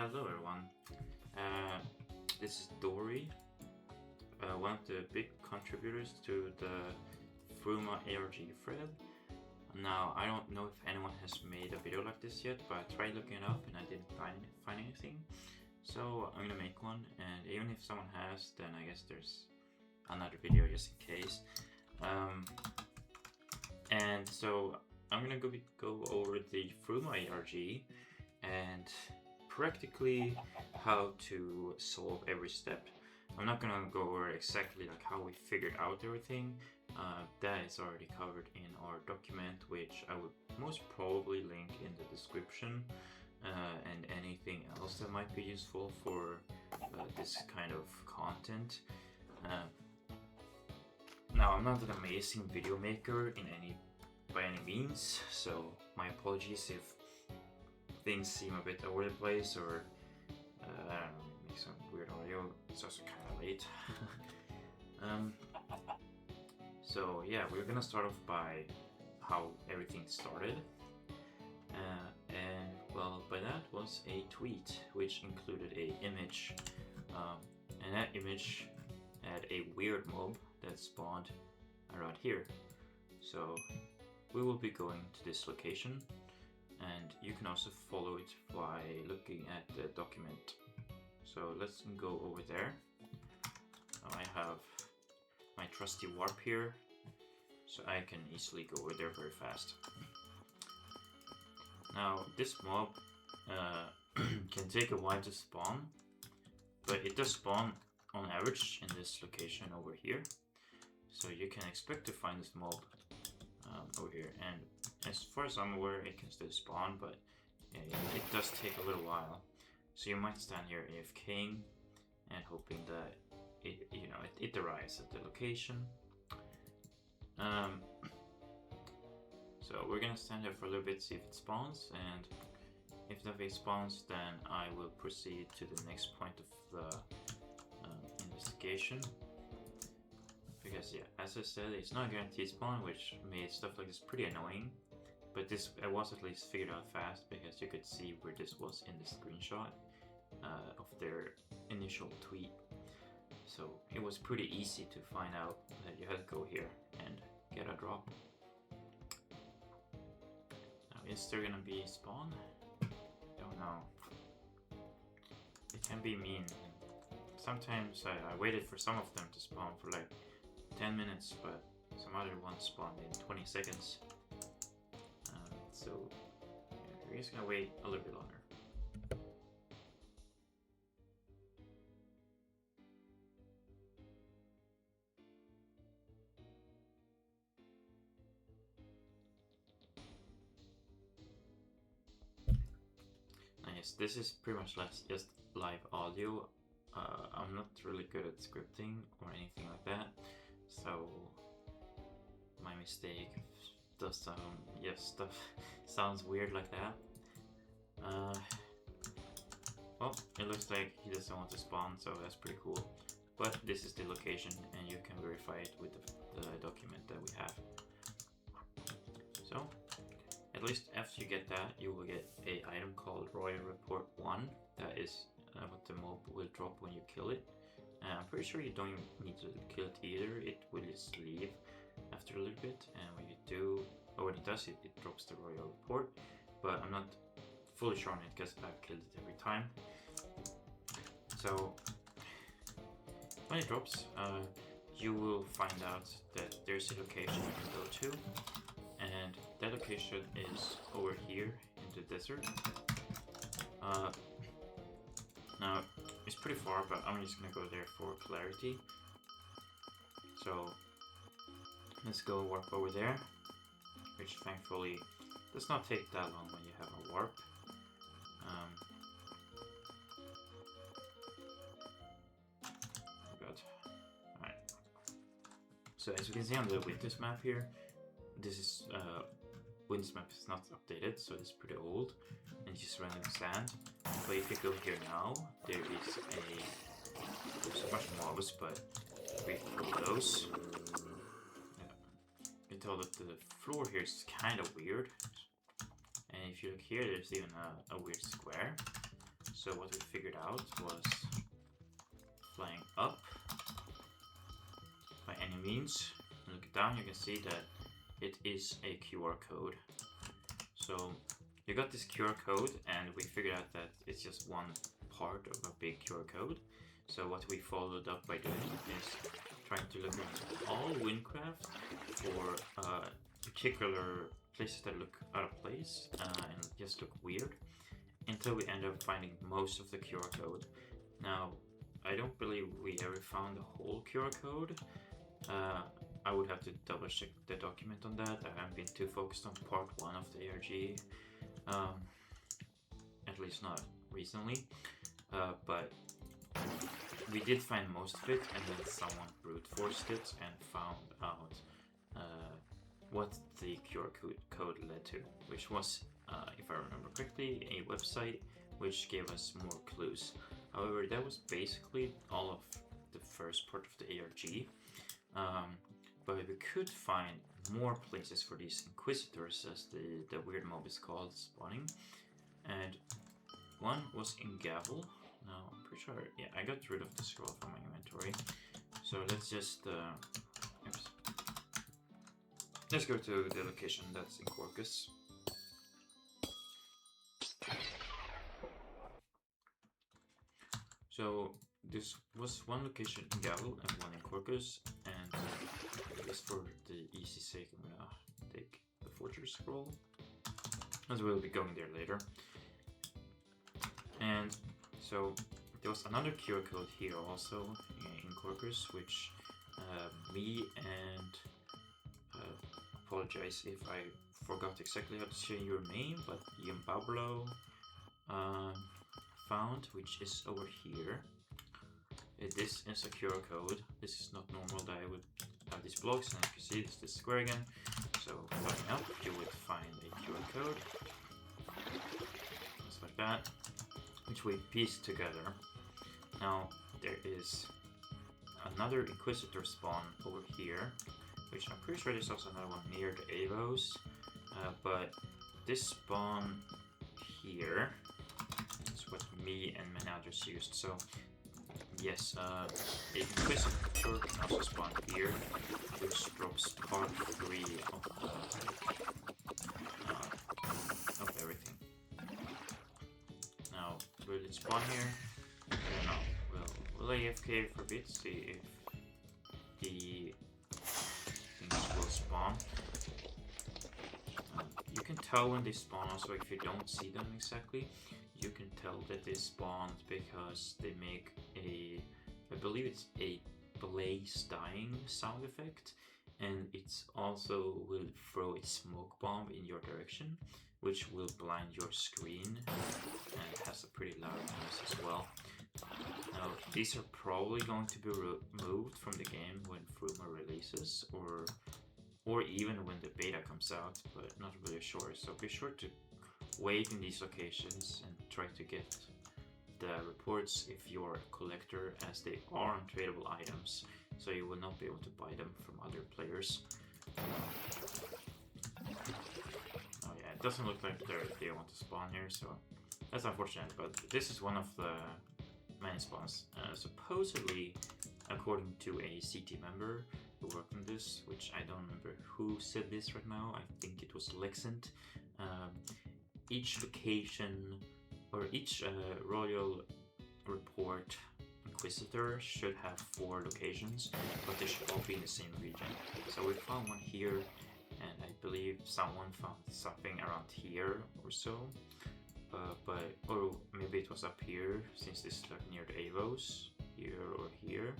Hello everyone, this is Dory, one of the big contributors to the Fruma ARG thread. Now, I don't know if anyone has made a video like this yet, but I tried looking it up and I didn't find anything. So I'm gonna make one, and even if someone has, then I guess there's another video just in case. And so I'm gonna go over the Fruma ARG and practically how to solve every step. I'm not gonna go over exactly like how we figured out everything. That is already covered in our document, which I would most probably link in the description, and anything else that might be useful for this kind of content. Now, I'm not an amazing video maker by any means, so my apologies if things seem a bit over the place or I don't know, make some weird audio. It's also kind of late. So yeah, we're gonna start off by how everything started, and well, by that was a tweet which included a image, and that image had a weird mob that spawned around here. So we will be going to this location, and you can also follow it by looking at the document. So let's go over there. I have my trusty warp here, so I can easily go over there very fast. Now, this mob can take a while to spawn, but it does spawn on average in this location over here. So you can expect to find this mob over here, and as far as I'm aware, it can still spawn, but it does take a little while. So you might stand here AFKing and hoping that it arrives at the location. So we're gonna stand there for a little bit, see if it spawns, and if nothing spawns, then I will proceed to the next point of the investigation. Because yeah, as I said, it's not a guaranteed spawn, which made stuff like this pretty annoying. But this I was at least figured out fast, because you could see where this was in the screenshot of their initial tweet. So it was pretty easy to find out that you had to go here and get a drop. Now, is there gonna be a spawn? Don't know. It can be mean. Sometimes I waited for some of them to spawn for like 10 minutes, but some other ones spawned in 20 seconds. So yeah, we're just gonna wait a little bit longer. Yes, this is pretty much just live audio. I'm not really good at scripting or anything like that, so my mistake does stuff sounds weird like that. Well, it looks like he doesn't want to spawn, so that's pretty cool. But this is the location, and you can verify it with the document that we have. So at least after you get that, you will get a item called Royal Report 1. That is what the mob will drop when you kill it. I'm pretty sure you don't need to kill it either. It will just leave after a little bit, and when you do, or when it does, it drops the Royal Report. But I'm not fully sure on it because I've killed it every time. So when it drops, you will find out that there's a location you can go to, and that location is over here in the desert. Now, it's pretty far, but I'm just gonna go there for clarity. So let's go warp over there, which thankfully does not take that long when you have a warp. Good. Alright. So as you can see on the Winters map here, this is Winters map is not updated, so it's pretty old, and it's just random sand. But if you go here now, there's a bunch of mobs, but we can those. You can tell that the floor here is kind of weird, and if you look here, there's even a weird square. So what we figured out was flying up by any means. Look down, you can see that it is a QR code. So you got this QR code, and we figured out that it's just one part of a big QR code. So what we followed up by doing is trying to look at all Wynncraft for particular places that look out of place and just look weird, until we end up finding most of the QR code. Now, I don't believe we ever found the whole QR code. I would have to double check the document on that. I haven't been too focused on part 1 of the ARG, at least not recently, but we did find most of it, and then someone brute forced it and found out what the QR code led to, which was, if I remember correctly, a website which gave us more clues. However, that was basically all of the first part of the ARG, but we could find more places for these inquisitors, as the weird mob is called, spawning, and one was in Gavel. Now, I'm pretty sure, yeah, I got rid of the scroll from my inventory, so let's just, oops. Let's go to the location that's in Corcus. So this was one location in Gavel and one in Corcus, and just for the easy sake, I'm gonna take the Fortress scroll, as we'll be going there later. And so there was another QR code here also in Corcus, which me and apologize if I forgot exactly how to say your name, but Pablo found, which is over here. This is a QR code. This is not normal that I would have these blocks, and as you can see, it's this square again. So coming up, you would find a QR code, just like that, which we pieced together. Now there is another Inquisitor spawn over here, which I'm pretty sure there's also another one near the Avos, but this spawn here is what me and Menadris used. So yes, a Inquisitor can also spawn here, which drops part 3 of everything. Now, will it spawn here? I don't know. We'll AFK for a bit, see if the things will spawn. You can tell when they spawn also if you don't see them exactly. You can tell that they spawned because they make a, I believe it's a blaze dying sound effect, and it's also will throw a smoke bomb in your direction, which will blind your screen, and it has a pretty loud noise as well. Now, these are probably going to be removed from the game when Fruma releases, or even when the beta comes out, but not really sure. So be sure to wait in these locations and try to get the reports if you're a collector, as they are untradeable items, so you will not be able to buy them from other players. Oh yeah, it doesn't look like they want to spawn here, so that's unfortunate, but this is one of the many spawns. Supposedly, according to a CT member who worked on this, which I don't remember who said this right now, I think it was Lexent, each location, or each royal report Inquisitor should have 4 locations, but they should all be in the same region. So we found one here, and I believe someone found something around here or so, or maybe it was up here, since this is like near the Avos, here or here,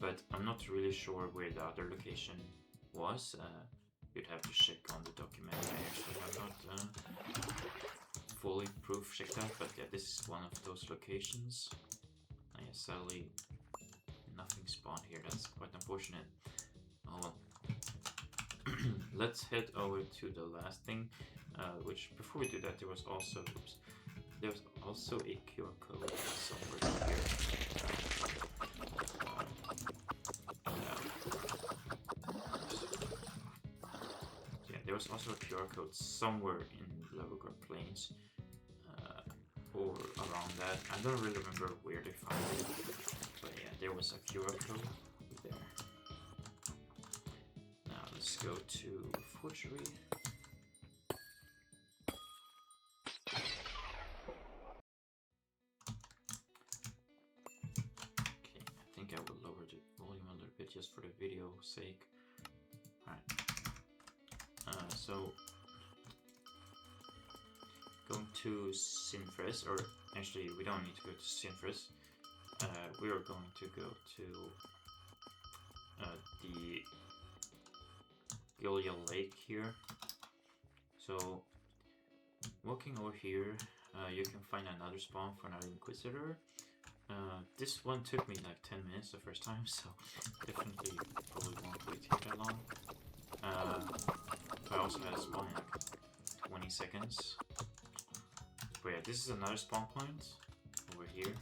but I'm not really sure where the other location was. You'd have to check on the document. I actually have not fully proof checked that, but yeah, this is one of those locations. Yeah, sadly, nothing spawned here. That's quite unfortunate. Oh well. Let's head over to the last thing, which before we do that, there was also, there's also a QR code somewhere here. Yeah, there was also a QR code somewhere in Lavogard Plains, or around that. I don't really remember where they found it, but yeah, there was a QR code there. Now let's go to forgery. Okay, I think I will lower the volume a little bit just for the video sake. Alright. So going to Synfres, or actually we don't need to go to Synfres. We are going to go to the Golia lake here. So walking over here, you can find another spawn for another inquisitor. This one took me like 10 minutes the first time, so definitely probably won't wait here that long. I also had a spawn in like 20 seconds. But yeah, this is another spawn point over here.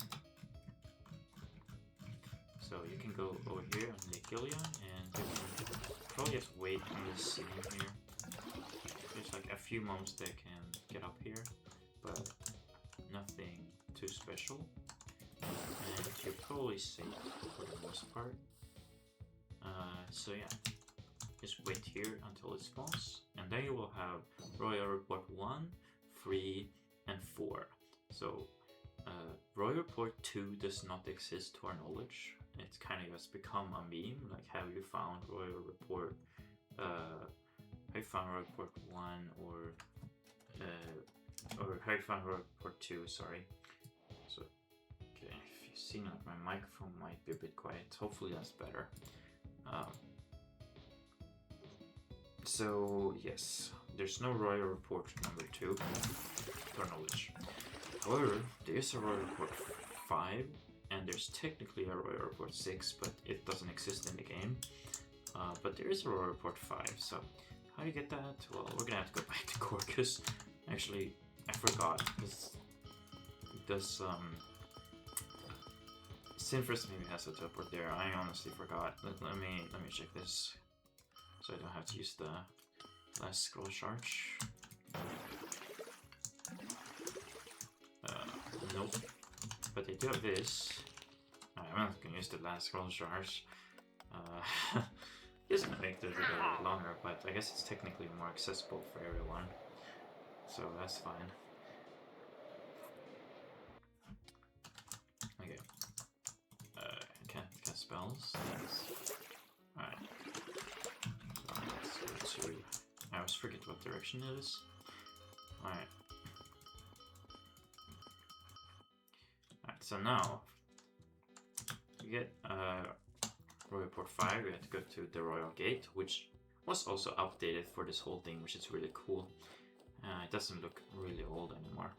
So you can go over here on Lake Golia and you can probably just wait on this ceiling here. There's like a few mobs that can get up here, but nothing too special. And you're probably safe for the most part. So yeah, just wait here until it spawns, and then you will have Royal Report 1, 3, and 4. So Royal Report 2 does not exist to our knowledge. It's kind of just become a meme, like have you found Royal Report, have you found Royal Report 1 or have you found Royal Report 2, sorry. So, okay, if you see like my microphone might be a bit quiet, hopefully that's better. So yes, there's no Royal Report number 2 to our knowledge. However, there is a Royal Report 5, and there's technically a Royal Report 6, but it doesn't exist in the game. But there is a Royal Report 5, so how do you get that? Well, we're gonna have to go back to Corcus. Actually, I forgot. Does Synfres maybe has a teleport there? I honestly forgot. Let me check this, so I don't have to use the last scroll charge. Nope. But they do have this. I'm not gonna use the last scroll charge. It's gonna make the video a bit longer, but I guess it's technically more accessible for everyone. So that's fine. Okay. Can't cast spells. Alright. Let's go to... I always forget what direction it is. Alright. So now, to get Royal Report 5, we have to go to the Royal Gate, which was also updated for this whole thing, which is really cool. It doesn't look really old anymore.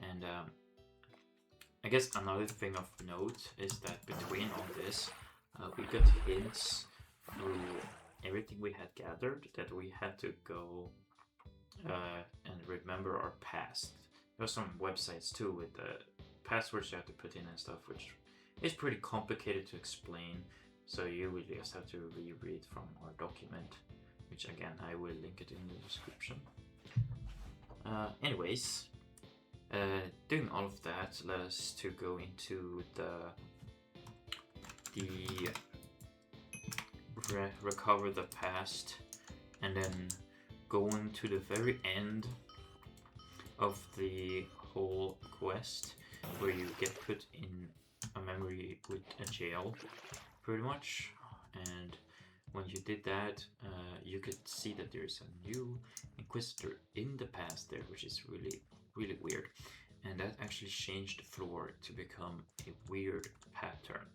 And I guess another thing of note is that between all this, we got hints through everything we had gathered that we had to go and remember our past. There were some websites too with the passwords you have to put in and stuff, which is pretty complicated to explain, so you will just have to reread from our document, which again I will link it in the description. Anyways, doing all of that led us to go into the recover the past, and then going to the very end of the whole quest, where you get put in a memory with a jail, pretty much. And when you did that, you could see that there's a new inquisitor in the past there, which is really, really weird. And that actually changed the floor to become a weird pattern.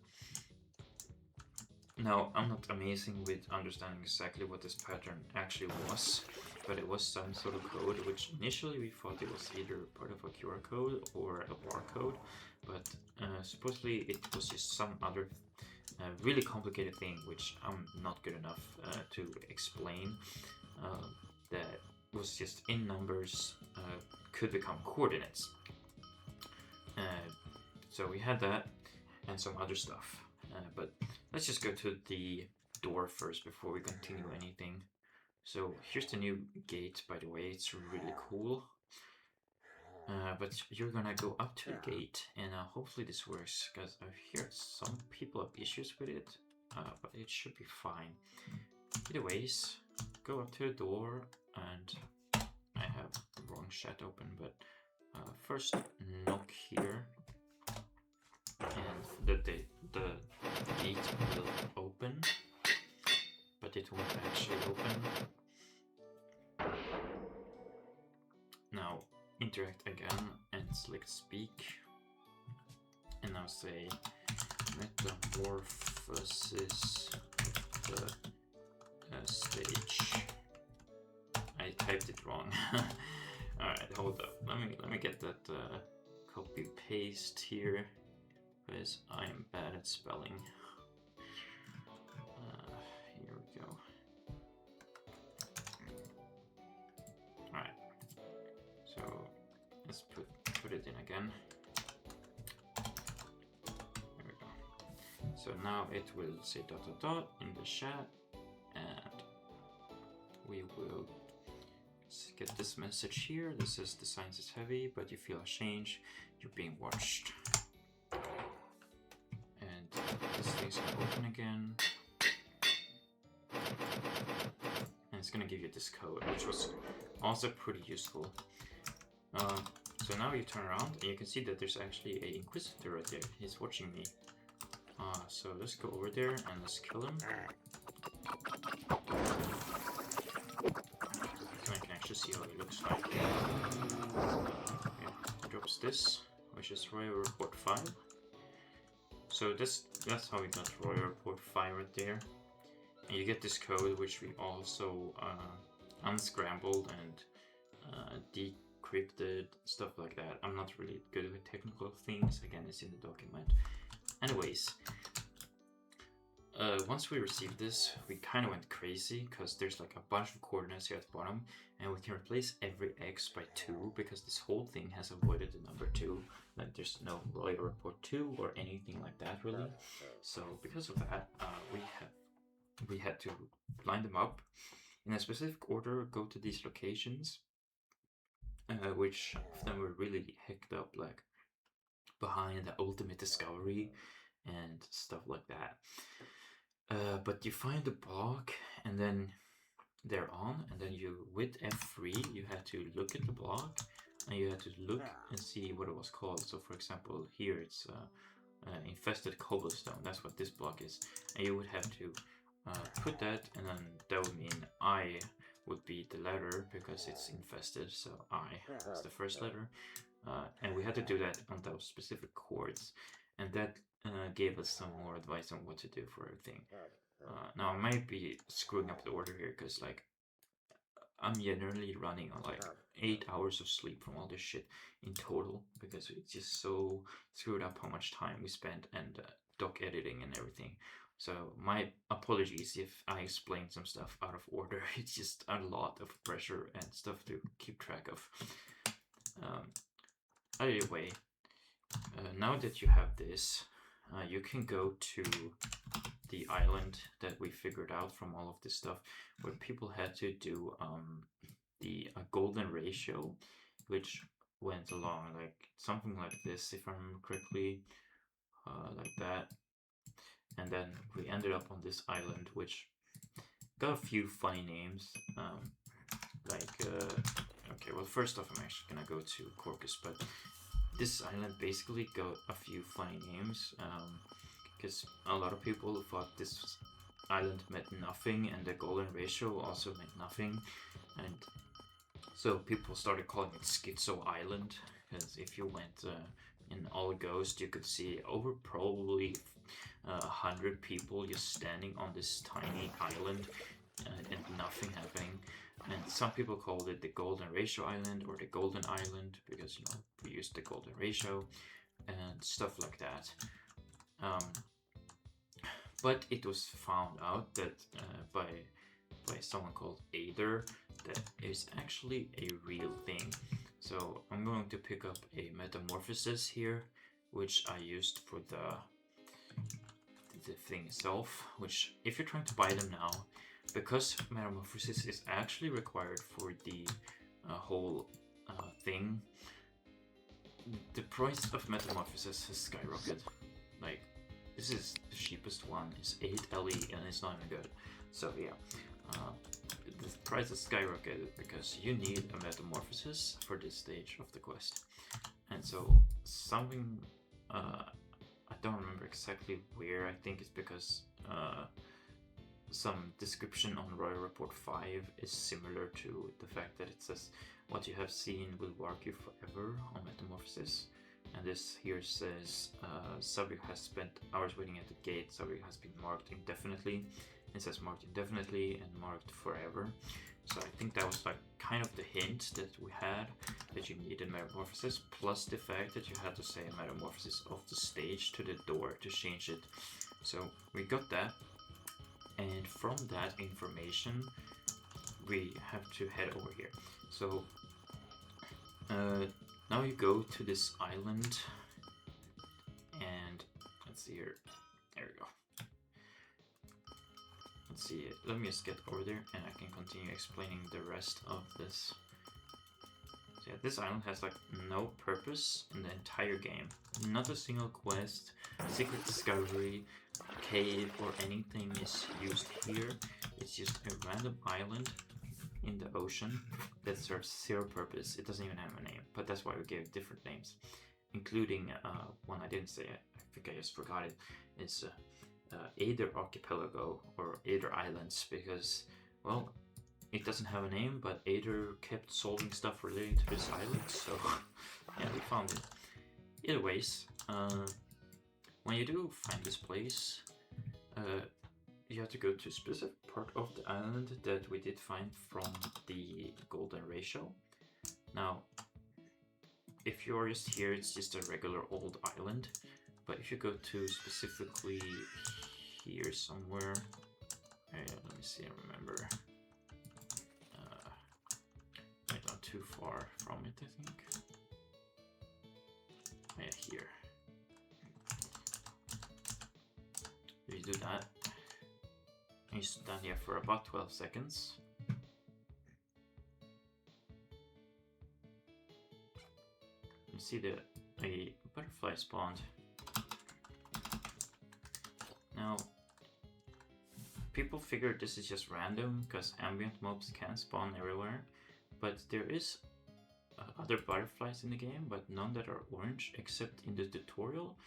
Now, I'm not amazing with understanding exactly what this pattern actually was, but it was some sort of code, which initially we thought it was either part of a QR code or a barcode, but supposedly it was just some other really complicated thing, which I'm not good enough to explain, that was just in numbers, could become coordinates. So we had that and some other stuff, but let's just go to the door first before we continue anything. So here's the new gate, by the way. It's really cool. But you're gonna go up to the gate, and hopefully this works, because I've heard some people have issues with it, but it should be fine. Either ways, go up to the door, and I have the wrong chat open, but first knock here, and the gate will open, but it won't actually open. Now interact again and select speak, and now say metamorphosis of the stage. I typed it wrong. Alright, hold up. Let me get that copy paste here, because I am bad at spelling. Here we go. Alright. So let's put it in again. There we go. So now it will say ... in the chat, and we will get this message here. This says the science is heavy, but you feel a change. You're being watched. And this thing's gonna open again. And it's gonna give you this code, which was also pretty useful. So now you turn around and you can see that there's actually an inquisitor right there. He's watching me. So let's go over there and let's kill him. So I can actually see how he looks like. Okay, drops this, which is Royal Report 5. So that's how we got Royal Report 5 right there. And you get this code, which we also unscrambled and decrypted, stuff like that. I'm not really good with technical things. Again, it's in the document. Anyways, once we received this, we kind of went crazy, because there's like a bunch of coordinates here at the bottom, and we can replace every x by 2, because this whole thing has avoided the number 2. Like there's no Royal Report 2 or anything like that really. So because of that, we had to line them up in a specific order, go to these locations, which of them were really hecked up, like behind the ultimate discovery and stuff like that. But you find the block, and then they're on, and then you, with F3, you had to look at the block, and you had to look and see what it was called. So for example, here it's infested cobblestone. That's what this block is. And you would have to put that, and then that would mean I would be the letter, because it's infested, so I is the first letter. And we had to do that on those specific chords, and that gave us some more advice on what to do for everything. Now I might be screwing up the order here, because like I'm generally running on like 8 hours of sleep from all this shit in total, because it's just so screwed up how much time we spent, and doc editing and everything. So my apologies if I explained some stuff out of order. It's just a lot of pressure and stuff to keep track of. Anyway, now that you have this, you can go to the island that we figured out from all of this stuff, where people had to do the golden ratio, which went along like something like this, if I remember correctly, like that. And then we ended up on this island, which got a few funny names. Okay, well, first off, I'm actually gonna go to Corcus, but this island basically got a few funny names, because a lot of people thought this island meant nothing, and the golden ratio also meant nothing, and so people started calling it Schizo Island, because if you went in All Ghost, you could see over probably 100 people just standing on this tiny island and nothing happening. And some people called it the Golden Ratio Island or the Golden Island, because, you know, we used the Golden Ratio and stuff like that. But it was found out that by someone called Ader, that is actually a real thing. So I'm going to pick up a metamorphosis here, which I used for the thing itself, which if you're trying to buy them now, because metamorphosis is actually required for the whole thing, the price of metamorphosis has skyrocketed. Like, this is the cheapest one. It's 8 LE and it's not even good. So yeah, the price has skyrocketed because you need a metamorphosis for this stage of the quest. And so something, I don't remember exactly where. I think it's because some description on Royal Report 5 is similar to the fact that it says what you have seen will work you forever on metamorphosis. And this here says subject has spent hours waiting at the gate. Subject has been marked indefinitely. It says marked indefinitely and marked forever. So I think that was like kind of the hint that we had that you needed metamorphosis, plus the fact that you had to say metamorphosis of the stage to the door to change it. So we got that, and from that information we have to head over here. So now you go to this island, and let's see here. There we go. Let's see, let me just get over there and I can continue explaining the rest of this. So yeah, this island has like no purpose in the entire game. Not a single quest, secret discovery, cave or anything is used here. It's just a random island in the ocean that serves zero purpose. It doesn't even have a name, but that's why we gave it different names, including one I didn't say, I think I just forgot it. It's Ader Archipelago or Ader Islands, because, well, it doesn't have a name, but Ader kept solving stuff relating to this island, so yeah, we found it. Either ways, when you do find this place, you have to go to a specific part of the island that we did find from the golden ratio. Now, if you're just here, it's just a regular old island. But if you go to specifically here somewhere, let me see, I remember. Right, not too far from it, I think. Yeah, here. You do that. You stand here for about 12 seconds. You see a butterfly spawned. Now, people figure this is just random because ambient mobs can spawn everywhere, but there is other butterflies in the game, but none that are orange except in the tutorial,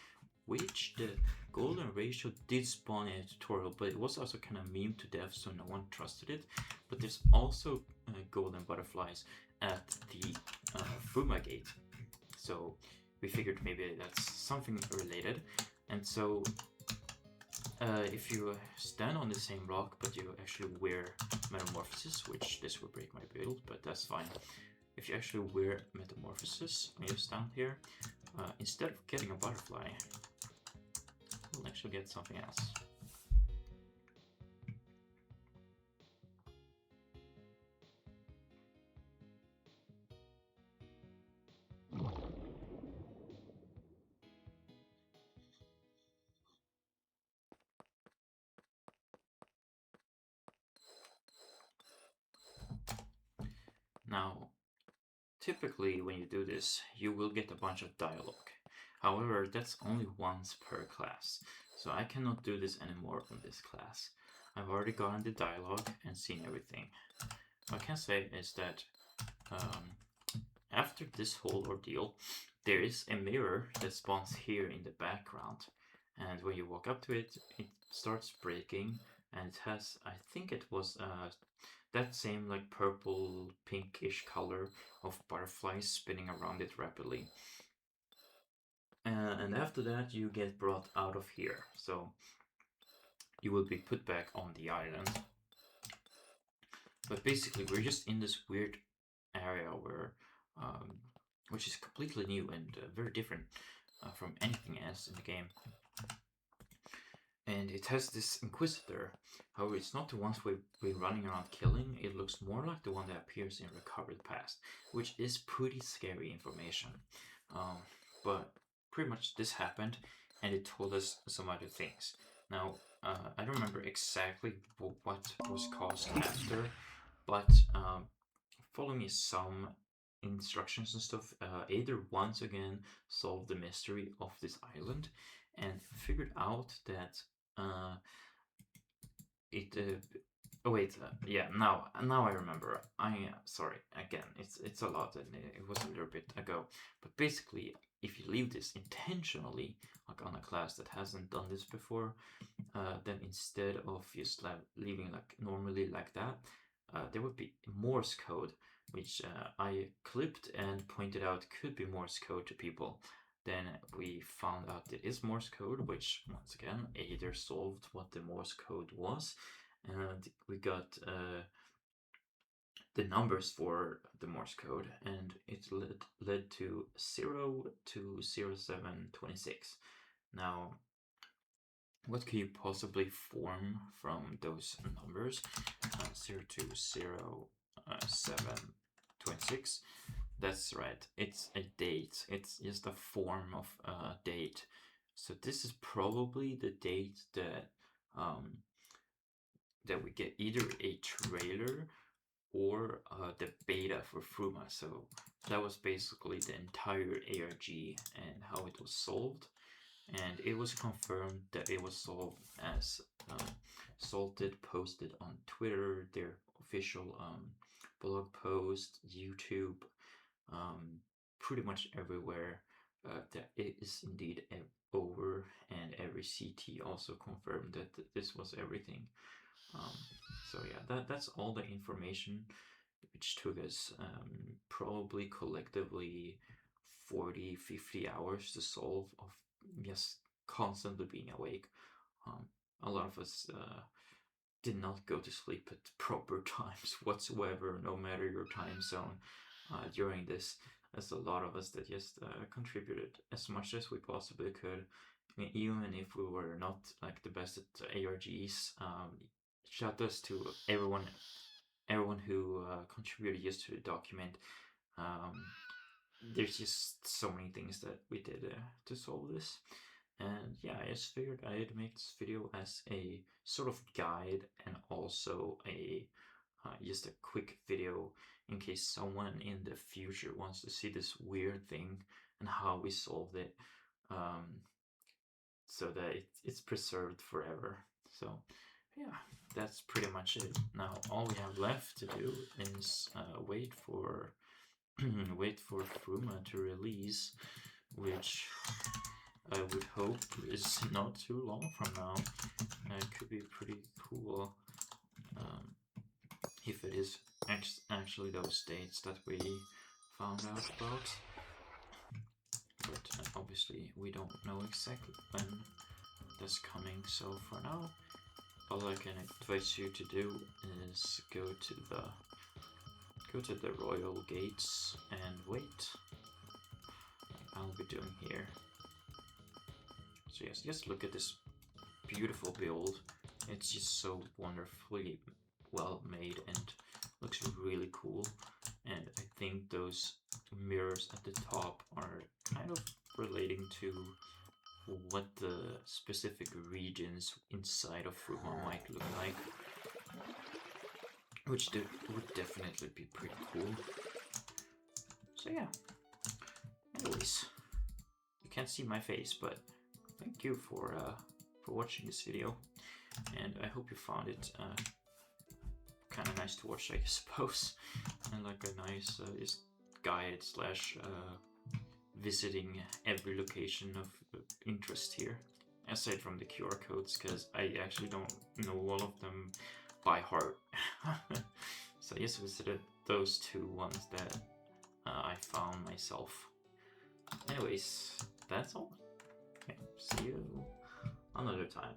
which the golden ratio did spawn in a tutorial, but it was also kind of meme to death, so no one trusted it. But there's also golden butterflies at the Fuma gate, so we figured maybe that's something related. And so if you stand on the same rock but you actually wear metamorphosis, which this will break my build, but that's fine. If you actually wear metamorphosis and you stand here, instead of getting a butterfly, you'll actually get something else. Now, typically when you do this, you will get a bunch of dialogue. However, that's only once per class, so I cannot do this anymore on this class. I've already gotten the dialogue and seen everything. What I can say is that after this whole ordeal, there is a mirror that spawns here in the background, and when you walk up to it, it starts breaking, and it has, I think it was that same like purple pinkish color of butterflies spinning around it rapidly. And after that you get brought out of here, so you will be put back on the island. But basically we're just in this weird area where which is completely new and very different from anything else in the game. And it has this inquisitor. However, it's not the ones we've been running around killing. It looks more like the one that appears in Recovered Past, which is pretty scary information. But pretty much this happened, and it told us some other things. Now, I don't remember exactly what was caused after, but following some instructions and stuff, Aether once again solved the mystery of this island and figured out that oh wait, yeah. Now I remember. Sorry again. It's a lot, and it was a little bit ago. But basically, if you leave this intentionally, like on a class that hasn't done this before, then instead of just leaving like normally like that, there would be Morse code, which I clipped and pointed out could be Morse code to people. Then we found out it is Morse code, which once again Aether solved what the Morse code was, and we got the numbers for the Morse code, and it led to 0 to 0726. Now, what could you possibly form from those numbers? 0 to 0726. That's right, it's a date. It's just a form of a date. So this is probably the date that that we get either a trailer or the beta for Fruma. So that was basically the entire ARG and how it was solved. And it was confirmed that it was solved as Salted posted on Twitter, their official blog post, YouTube, pretty much everywhere, that it is indeed over, and every CT also confirmed that this was everything. So yeah, that's all the information, which took us probably collectively 40-50 hours to solve, of just constantly being awake. A lot of us did not go to sleep at proper times whatsoever, no matter your time zone, during this. There's a lot of us that just contributed as much as we possibly could. I mean, even if we were not like the best at ARGs, shout outs to everyone who contributed just to the document. There's just so many things that we did to solve this. And yeah, I just figured I'd make this video as a sort of guide, and also a just a quick video in case someone in the future wants to see this weird thing and how we solved it, so that it's preserved forever. So yeah, that's pretty much it. Now all we have left to do is wait for Fruma to release, which I would hope is not too long from now. It could be pretty cool if it is actually those dates that we found out about. But obviously we don't know exactly when that's coming, so for now all I can advise you to do is go to the royal gates and wait. I'll be doing here. So yes, just look at this beautiful build. It's just so wonderfully well made and looks really cool. And I think those mirrors at the top are kind of relating to what the specific regions inside of Fruma might look like, which would definitely be pretty cool. So yeah, anyways, you can't see my face, but thank you for watching this video, and I hope you found it kind of nice to watch, I suppose, and like a nice just guide slash visiting every location of interest here, aside from the QR codes, because I actually don't know all of them by heart. So I just visited those two ones that I found myself. Anyways, that's all. Okay, see you another time.